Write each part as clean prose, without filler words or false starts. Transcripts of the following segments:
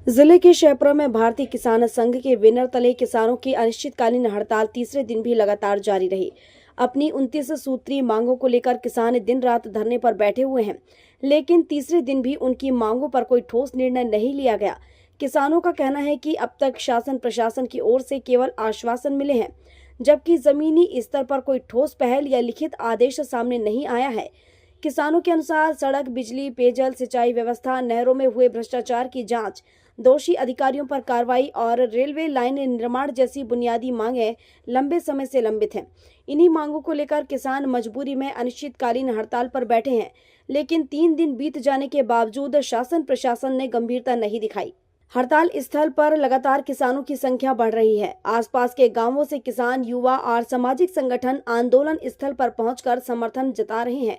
जिले के शहपुरा में भारतीय किसान संघ के बैनर तले किसानों की अनिश्चितकालीन हड़ताल तीसरे दिन भी लगातार जारी रही। अपनी 29 सूत्रीय मांगों को लेकर किसान दिन रात धरने पर बैठे हुए हैं, लेकिन तीसरे दिन भी उनकी मांगों पर कोई ठोस निर्णय नहीं लिया गया। किसानों का कहना है कि अब तक शासन प्रशासन की ओर से केवल आश्वासन मिले हैं, जबकि जमीनी स्तर पर कोई ठोस पहल या लिखित आदेश सामने नहीं आया है। किसानों के अनुसार सड़क, बिजली, पेयजल, सिंचाई व्यवस्था, नहरों में हुए भ्रष्टाचार की जांच, दोषी अधिकारियों पर कार्रवाई और रेलवे लाइन निर्माण जैसी बुनियादी मांगें लंबे समय से लंबित हैं। इन्हीं मांगों को लेकर किसान मजबूरी में अनिश्चितकालीन हड़ताल पर बैठे हैं, लेकिन 3 दिन बीत जाने के बावजूद शासन प्रशासन ने गंभीरता नहीं दिखाई। हड़ताल स्थल पर लगातार किसानों की संख्या बढ़ रही है। आसपास के गांवों से किसान, युवा और सामाजिक संगठन आंदोलन स्थल पर पहुंचकर समर्थन जता रहे हैं।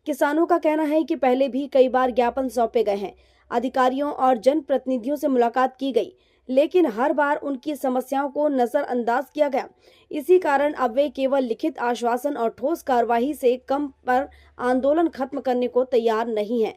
किसानों का कहना है कि पहले भी कई बार ज्ञापन सौंपे गए हैं, अधिकारियों और जनप्रतिनिधियों से मुलाकात की गई, लेकिन हर बार उनकी समस्याओं को नजरअंदाज किया गया। इसी कारण अब वे केवल लिखित आश्वासन और ठोस कार्रवाई से कम पर आंदोलन खत्म करने को तैयार नहीं है।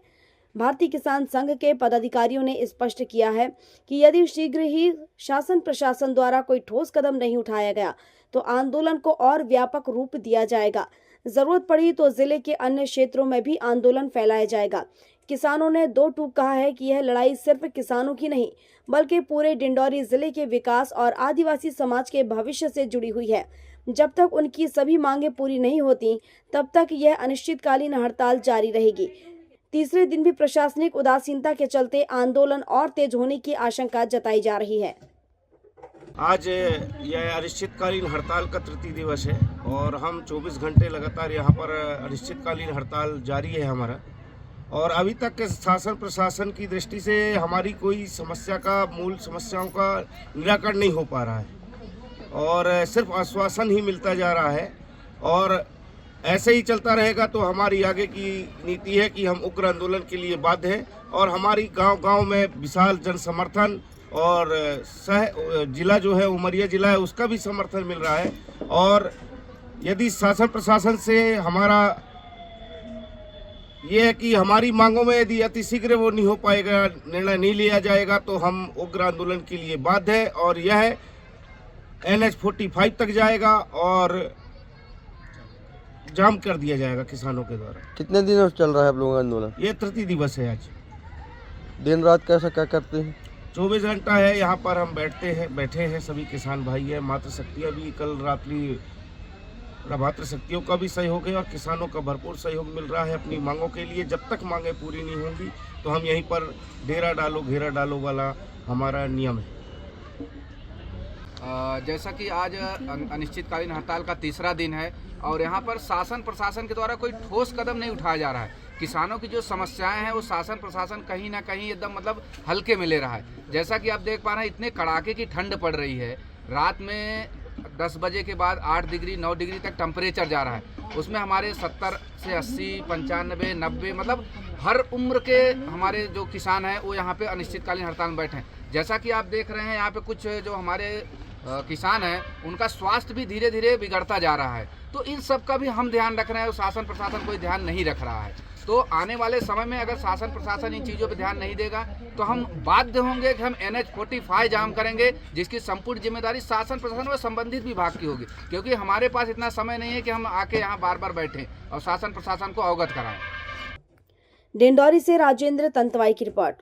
भारतीय किसान संघ के पदाधिकारियों ने स्पष्ट किया है कि यदि शीघ्र ही शासन प्रशासन द्वारा कोई ठोस कदम नहीं उठाया गया तो आंदोलन को और व्यापक रूप दिया जाएगा। जरूरत पड़ी तो जिले के अन्य क्षेत्रों में भी आंदोलन फैलाया जाएगा। किसानों ने दो टूक कहा है कि यह लड़ाई सिर्फ किसानों की नहीं, बल्कि पूरे डिंडौरी जिले के विकास और आदिवासी समाज के भविष्य से जुड़ी हुई है। जब तक उनकी सभी मांगें पूरी नहीं होती, तब तक यह अनिश्चितकालीन हड़ताल जारी रहेगी। तीसरे दिन भी प्रशासनिक उदासीनता के चलते आंदोलन और तेज होने की आशंका जताई जा रही है। आज यह अनिश्चितकालीन हड़ताल का तृतीय दिवस है और हम 24 घंटे लगातार यहाँ पर अनिश्चितकालीन हड़ताल जारी है हमारा। और अभी तक के शासन प्रशासन की दृष्टि से हमारी कोई समस्या का मूल समस्याओं का निराकरण नहीं हो पा रहा है और सिर्फ आश्वासन ही मिलता जा रहा है। और ऐसे ही चलता रहेगा तो हमारी आगे की नीति है कि हम उग्र आंदोलन के लिए बाध्य हैं और हमारी गांव-गांव में विशाल जन समर्थन और जिला जो है उमरिया जिला है उसका भी समर्थन मिल रहा है। और यदि शासन प्रशासन से हमारा ये है कि हमारी मांगों में यदि अतिशीघ्र वो नहीं हो पाएगा, निर्णय नहीं लिया जाएगा तो हम उग्र आंदोलन के लिए बाध्य है और यह NH 45 तक जाएगा और जाम कर दिया जाएगा किसानों के द्वारा। कितने दिनों से चल रहा है आप लोगों का आंदोलन? ये तृतीय दिवस है आज। दिन रात कैसा क्या करते हैं? 24 घंटा है यहाँ पर हम बैठे हैं सभी किसान भाई है। मातृशक्तियाँ भी कल रात्रि मातृशक्तियों का भी सहयोग है और किसानों का भरपूर सहयोग मिल रहा है अपनी मांगों के लिए। जब तक मांगें पूरी नहीं होंगी तो हम यहीं पर डेरा डालो घेरा डालो वाला हमारा नियम है। जैसा कि आज अनिश्चितकालीन हड़ताल का तीसरा दिन है और यहाँ पर शासन प्रशासन के द्वारा कोई ठोस कदम नहीं उठाया जा रहा है। किसानों की जो समस्याएं हैं वो शासन प्रशासन कहीं ना कहीं एकदम हल्के में ले रहा है। जैसा कि आप देख पा रहे हैं, इतने कड़ाके की ठंड पड़ रही है। रात में 10 बजे के बाद 8 डिग्री 9 डिग्री तक टेम्परेचर जा रहा है। उसमें हमारे 70 से 80, 95, 90 हर उम्र के हमारे जो किसान हैं वो यहाँ पे अनिश्चितकालीन हड़ताल में बैठे हैं। जैसा कि आप देख रहे हैं, यहाँ पे कुछ जो हमारे किसान हैं उनका स्वास्थ्य भी धीरे धीरे बिगड़ता जा रहा है। तो इन सब का भी हम ध्यान रख रहे हैं और शासन प्रशासन कोई ध्यान नहीं रख रहा है। तो आने वाले समय में अगर शासन प्रशासन इन चीज़ों पर ध्यान नहीं देगा तो हम बाध्य होंगे कि हम NH 45 जाम करेंगे, जिसकी संपूर्ण जिम्मेदारी शासन प्रशासन व संबंधित विभाग की होगी, क्योंकि हमारे पास इतना समय नहीं है कि हम आके यहाँ बार बार बैठें और शासन प्रशासन को अवगत कराएं। डिंडौरी से राजेंद्र तंतवाई की रिपोर्ट।